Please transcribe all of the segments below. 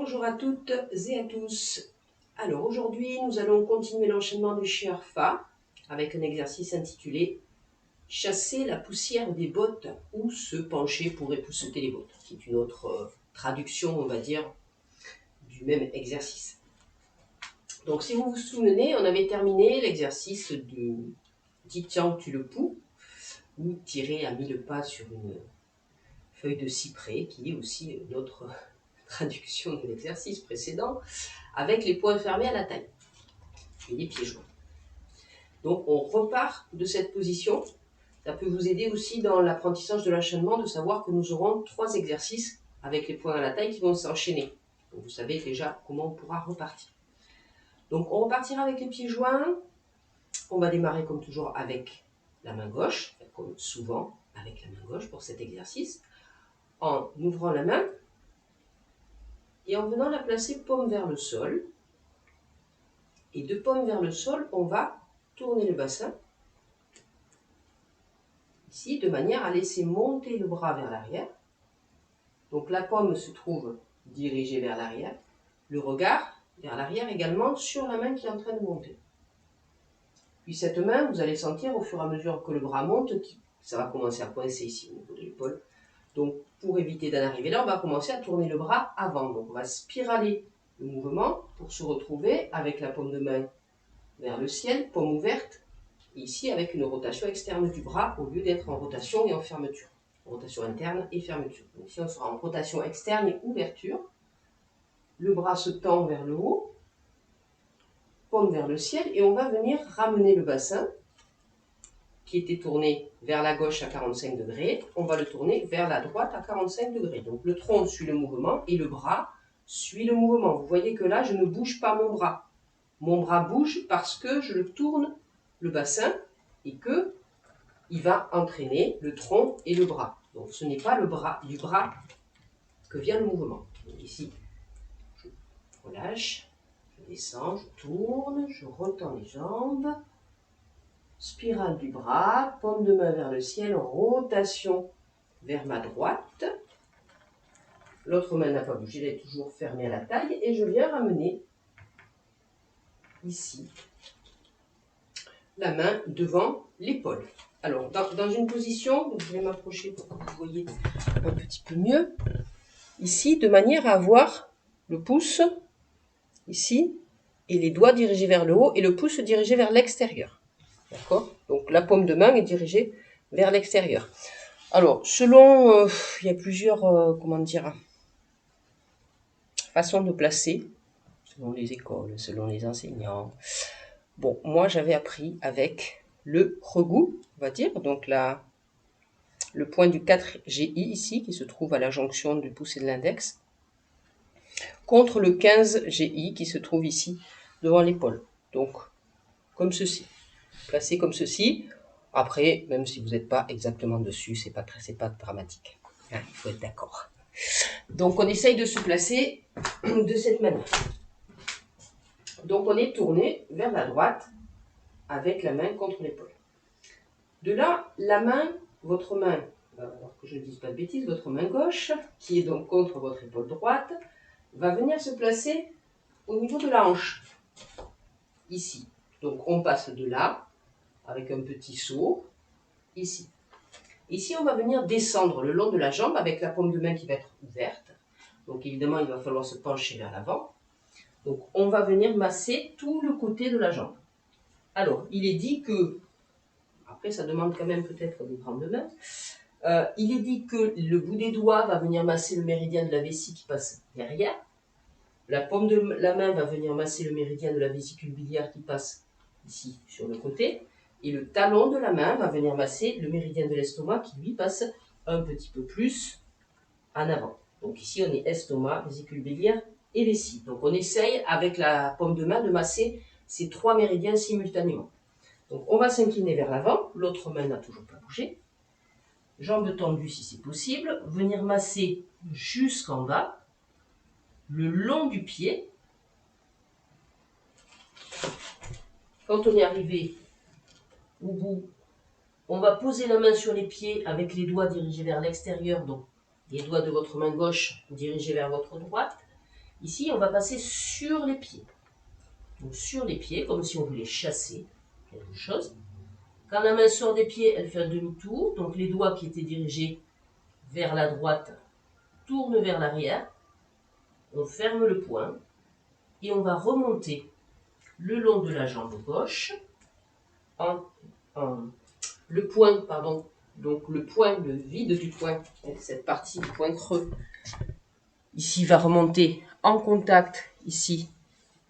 Bonjour à toutes et à tous. Alors aujourd'hui, nous allons continuer l'enchaînement du Shiarfa avec un exercice intitulé « Chasser la poussière des bottes » ou « se pencher pour épousseter les bottes », qui est une autre traduction, on va dire, du même exercice. Donc si vous vous souvenez, on avait terminé l'exercice du Ditiang tu le pou, ou tirer à 1000 pas sur une feuille de cyprès, qui est aussi notre traduction de l'exercice précédent, avec les poings fermés à la taille et les pieds joints. Donc on repart de cette position. Ça peut vous aider aussi dans l'apprentissage de l'enchaînement de savoir que nous aurons 3 exercices avec les poings à la taille qui vont s'enchaîner. Donc vous savez déjà comment on pourra repartir. Donc on repartira avec les pieds joints. On va démarrer comme toujours avec la main gauche, comme souvent avec la main gauche pour cet exercice, en ouvrant la main et en venant la placer paume vers le sol. Et de paume vers le sol, on va tourner le bassin, ici, de manière à laisser monter le bras vers l'arrière. Donc la paume se trouve dirigée vers l'arrière, le regard vers l'arrière également sur la main qui est en train de monter. Puis cette main, vous allez sentir au fur et à mesure que le bras monte, ça va commencer à coincer ici au niveau de l'épaule. Donc pour éviter d'en arriver là, on va commencer à tourner le bras avant. Donc on va spiraler le mouvement pour se retrouver avec la paume de main vers le ciel, paume ouverte, ici avec une rotation externe du bras au lieu d'être en rotation et en fermeture. Rotation interne et fermeture. Donc ici on sera en rotation externe et ouverture. Le bras se tend vers le haut, paume vers le ciel, et on va venir ramener le bassin qui était tourné vers la gauche à 45 degrés. On va le tourner vers la droite à 45 degrés. Donc le tronc suit le mouvement et le bras suit le mouvement. Vous voyez que là, je ne bouge pas mon bras. Mon bras bouge parce que je le tourne le bassin et que il va entraîner le tronc et le bras. Donc ce n'est pas du bras que vient le mouvement. Donc ici, je relâche, je descends, je tourne, je retends les jambes, spirale du bras, paume de main vers le ciel, rotation vers ma droite. L'autre main n'a pas bougé, elle est toujours fermée à la taille et je viens ramener ici la main devant l'épaule. Alors, dans une position, je vais m'approcher pour que vous voyez un petit peu mieux, ici, de manière à avoir le pouce, ici, et les doigts dirigés vers le haut, et le pouce dirigé vers l'extérieur. D'accord? Donc, la paume de main est dirigée vers l'extérieur. Alors, selon, il y a plusieurs, façons de placer, selon les écoles, selon les enseignants. Bon, moi, j'avais appris avec le regou, on va dire, donc là, le point du 4 GI ici, qui se trouve à la jonction du pouce et de l'index, contre le 15 GI qui se trouve ici, devant l'épaule. Donc, comme ceci. Placé comme ceci. Après, même si vous n'êtes pas exactement dessus, c'est pas dramatique. Hein, il faut être d'accord. Donc, on essaye de se placer de cette manière. Donc, on est tourné vers la droite avec la main contre l'épaule. De là, la main, votre main, alors que je ne dise pas de bêtises, votre main gauche, qui est donc contre votre épaule droite, va venir se placer au niveau de la hanche, ici. Donc on passe de là, avec un petit saut, ici. Ici, on va venir descendre le long de la jambe avec la paume de main qui va être ouverte. Donc évidemment, il va falloir se pencher vers l'avant. Donc on va venir masser tout le côté de la jambe. Alors, il est dit que, après ça demande quand même peut-être des grandes mains, il est dit que le bout des doigts va venir masser le méridien de la vessie qui passe derrière. La paume de la main va venir masser le méridien de la vésicule biliaire qui passe ici sur le côté. Et le talon de la main va venir masser le méridien de l'estomac qui lui passe un petit peu plus en avant. Donc ici on est estomac, vésicule biliaire et vessie. Donc on essaye avec la paume de main de masser ces 3 méridiens simultanément. Donc on va s'incliner vers l'avant, l'autre main n'a toujours pas bougé. Jambes tendues si c'est possible, venir masser jusqu'en bas, le long du pied. Quand on est arrivé au bout, on va poser la main sur les pieds avec les doigts dirigés vers l'extérieur, donc les doigts de votre main gauche dirigés vers votre droite. Ici, on va passer sur les pieds. Donc sur les pieds, comme si on voulait chasser quelque chose. Quand la main sort des pieds, elle fait un demi-tour. Donc les doigts qui étaient dirigés vers la droite tournent vers l'arrière. On ferme le poing et on va remonter le long de la jambe gauche. Le poing, pardon, donc le poing, le vide du poing, cette partie du poing creux, ici va remonter en contact ici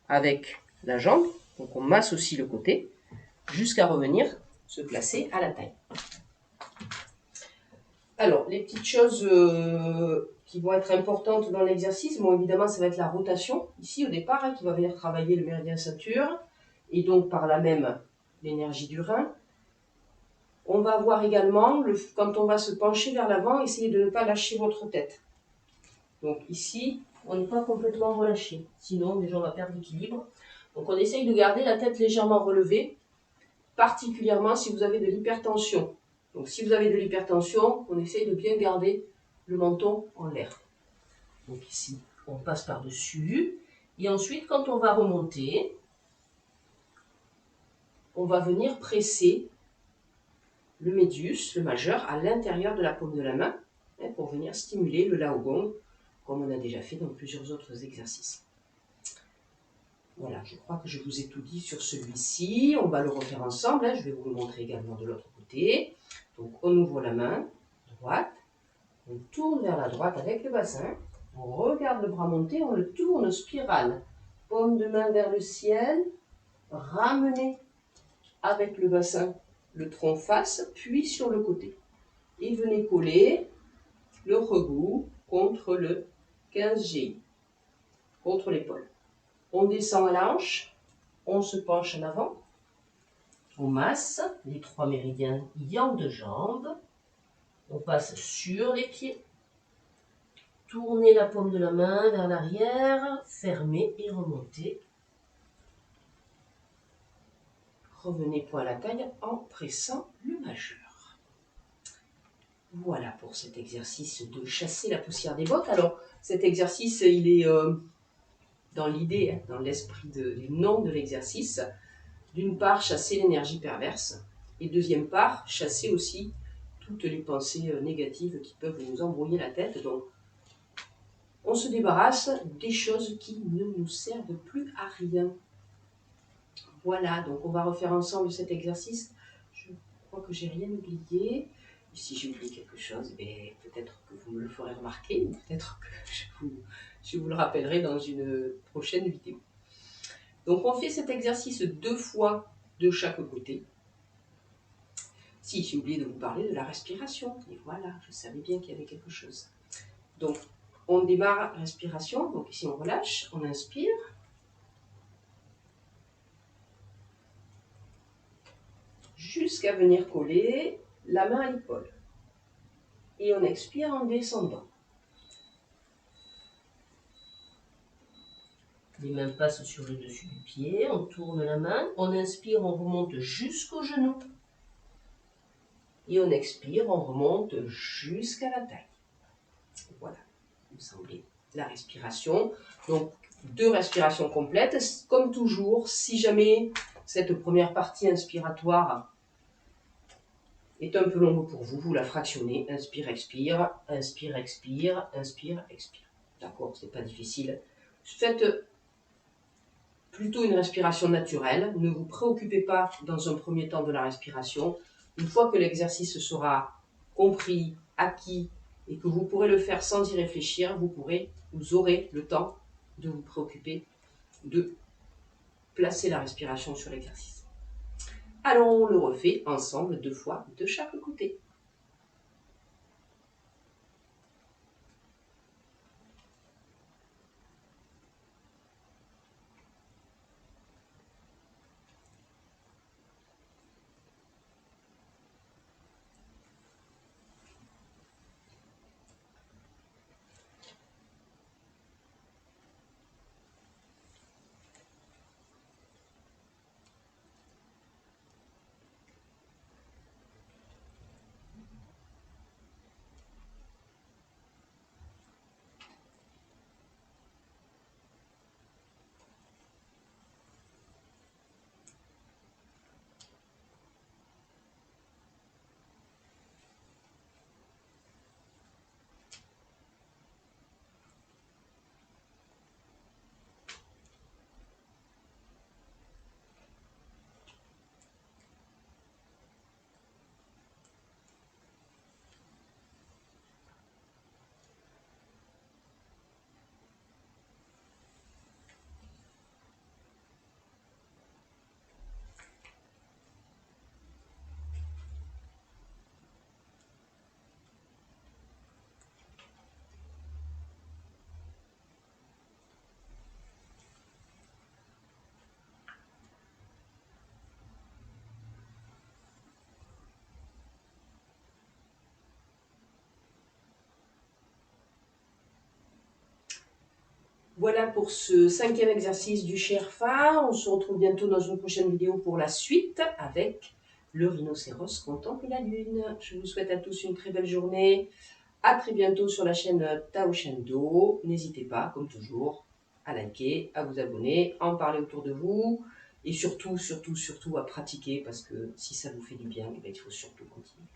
avec la jambe. Donc on masse aussi le côté jusqu'à revenir se placer à la taille. Alors, les petites choses qui vont être importantes dans l'exercice, bon, évidemment, ça va être la rotation, ici au départ, qui va venir travailler le méridien ceinture, et donc par là même l'énergie du rein. On va voir également, quand on va se pencher vers l'avant, essayez de ne pas lâcher votre tête. Donc ici, on n'est pas complètement relâché, sinon déjà on va perdre l'équilibre. Donc on essaye de garder la tête légèrement relevée, particulièrement si vous avez de l'hypertension. Donc si vous avez de l'hypertension, on essaye de bien garder le menton en l'air. Donc ici, on passe par-dessus. Et ensuite, quand on va remonter, on va venir presser le médius, le majeur, à l'intérieur de la paume de la main, pour venir stimuler le Laogong, comme on a déjà fait dans plusieurs autres exercices. Voilà, je crois que je vous ai tout dit sur celui-ci. On va le refaire ensemble. Je vais vous le montrer également de l'autre côté. Donc, on ouvre la main droite. On tourne vers la droite avec le bassin. On regarde le bras monter. On le tourne spirale. Paume de main vers le ciel. Ramenez avec le bassin le tronc face, puis sur le côté. Et venez coller le rebou contre le 15 GI, contre l'épaule. On descend à la hanche, on se penche en avant, on masse les 3 méridiens yang de jambes, on passe sur les pieds, tournez la paume de la main vers l'arrière, fermez et remontez. Revenez point à la taille en pressant le majeur. Voilà pour cet exercice de chasser la poussière des bottes. Alors cet exercice, il est dans l'idée, dans l'esprit du nom de l'exercice. D'une part, chasser l'énergie perverse, et deuxième part, chasser aussi toutes les pensées négatives qui peuvent nous embrouiller la tête. Donc, on se débarrasse des choses qui ne nous servent plus à rien. Voilà, donc on va refaire ensemble cet exercice. Je crois que j'ai rien oublié. Et si j'ai oublié quelque chose, peut-être que vous me le ferez remarquer, ou peut-être que je vous le rappellerai dans une prochaine vidéo. Donc on fait cet exercice 2 fois de chaque côté. Si, j'ai oublié de vous parler de la respiration. Et voilà, je savais bien qu'il y avait quelque chose. Donc, on démarre respiration. Donc ici, on relâche, on inspire. Jusqu'à venir coller la main à l'épaule. Et on expire en descendant. Les mains passent sur le dessus du pied, on tourne la main, on inspire, on remonte jusqu'au genou. Et on expire, on remonte jusqu'à la taille. Voilà, il me semblait la respiration. Donc, 2 respirations complètes. Comme toujours, si jamais cette première partie inspiratoire est un peu longue pour vous, vous la fractionnez. Inspire, expire, inspire, expire, inspire, expire. D'accord, c'est pas difficile. Faites plutôt une respiration naturelle. Ne vous préoccupez pas dans un premier temps de la respiration. Une fois que l'exercice sera compris, acquis, et que vous pourrez le faire sans y réfléchir, vous aurez le temps de vous préoccuper de placer la respiration sur l'exercice. Alors on le refait ensemble 2 fois de chaque côté. Voilà pour ce 5e exercice du Sherpa. On se retrouve bientôt dans une prochaine vidéo pour la suite avec le rhinocéros contemple la lune. Je vous souhaite à tous une très belle journée. À très bientôt sur la chaîne Tao Shendo. N'hésitez pas, comme toujours, à liker, à vous abonner, à en parler autour de vous et surtout, surtout, surtout à pratiquer parce que si ça vous fait du bien, il faut surtout continuer.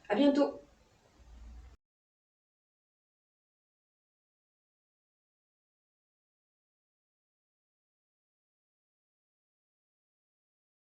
À bientôt!